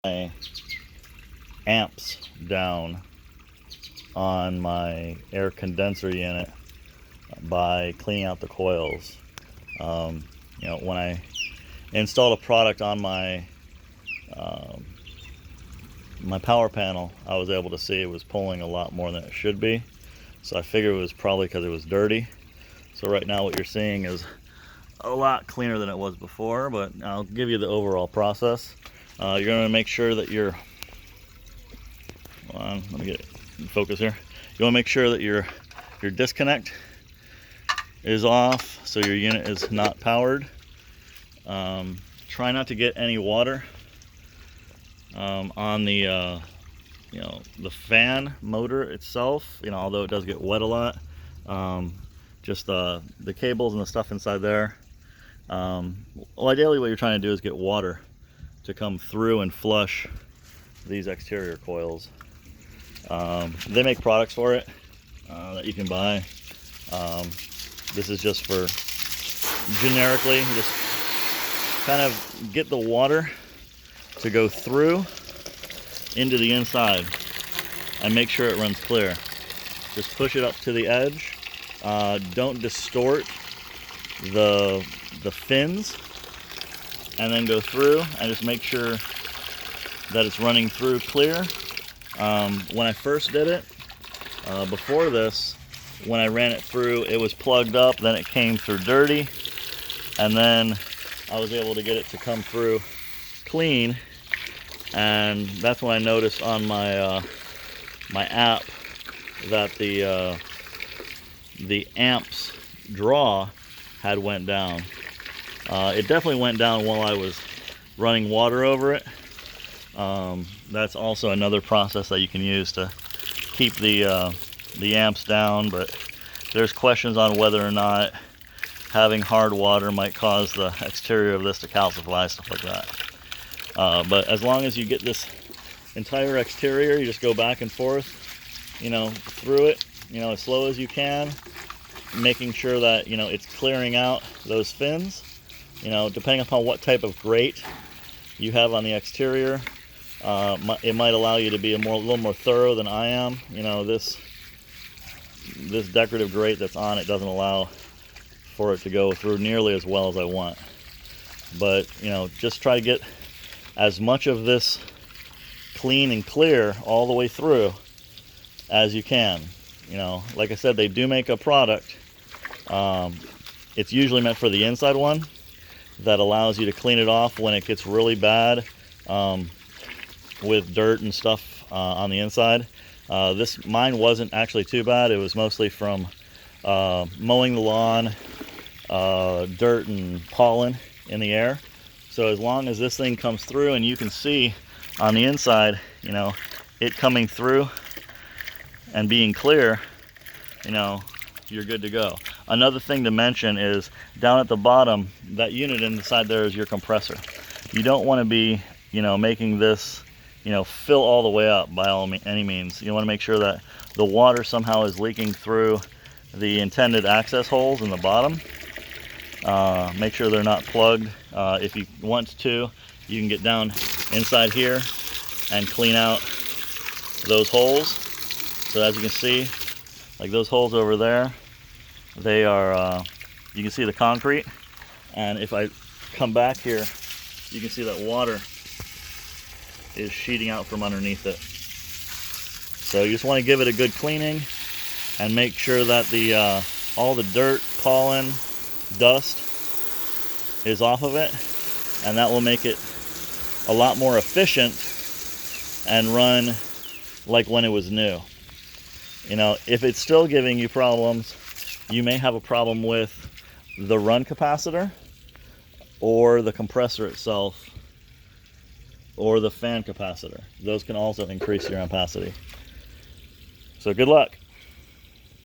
my amps down on my air condenser unit by cleaning out the coils. When I installed a product on my my power panel, I was able to see it was pulling a lot more than it should be. So I figured it was probably because it was dirty. So right now what you're seeing is a lot cleaner than it was before, but I'll give you the overall process. You're going to make sure that your let me get it in focus here. You want to make sure that your disconnect is off, so your unit is not powered. Try not to get any water on the the fan motor itself. Although it does get wet a lot, just the cables and the stuff inside there. Well, ideally what you're trying to do is get water to come through and flush these exterior coils. They make products for it that you can buy. This is just for generically, just kind of get the water to go through into the inside and make sure it runs clear. Just push it up to the edge. Don't distort the fins, and then go through and just make sure that it's running through clear. When I first did it, before this, when I ran it through, it was plugged up, then it came through dirty, and then I was able to get it to come through clean. And that's when I noticed on my my app that the amps draw had went down. It definitely went down while I was running water over it. That's also another process that you can use to keep the amps down, but there's questions on whether or not having hard water might cause the exterior of this to calcify, stuff like that. But as long as you get this entire exterior, you just go back and forth, through it, as slow as you can, making sure that, it's clearing out those fins. Depending upon what type of grate you have on the exterior, it might allow you to be a little more thorough than I am. This decorative grate that's on it doesn't allow for it to go through nearly as well as I want. But just try to get as much of this clean and clear all the way through as you can. Like I said, they do make a product. It's usually meant for the inside one that allows you to clean it off when it gets really bad with dirt and stuff on the inside. Mine wasn't actually too bad. It was mostly from mowing the lawn, dirt and pollen in the air. So as long as this thing comes through and you can see on the inside, it coming through and being clear, you're good to go. Another thing to mention is down at the bottom, that unit inside there is your compressor. You don't want to be, making this, fill all the way up by any means. You want to make sure that the water somehow is leaking through the intended access holes in the bottom. Make sure they're not plugged. If you want to, you can get down inside here and clean out those holes. So as you can see, like those holes over there, they are, you can see the concrete, and if I come back here, you can see that water is sheeting out from underneath it. So you just want to give it a good cleaning and make sure that all the dirt, pollen, dust is off of it, and that will make it a lot more efficient and run like when it was new. If it's still giving you problems, you may have a problem with the run capacitor or the compressor itself or the fan capacitor. Those can also increase your ampacity. So good luck.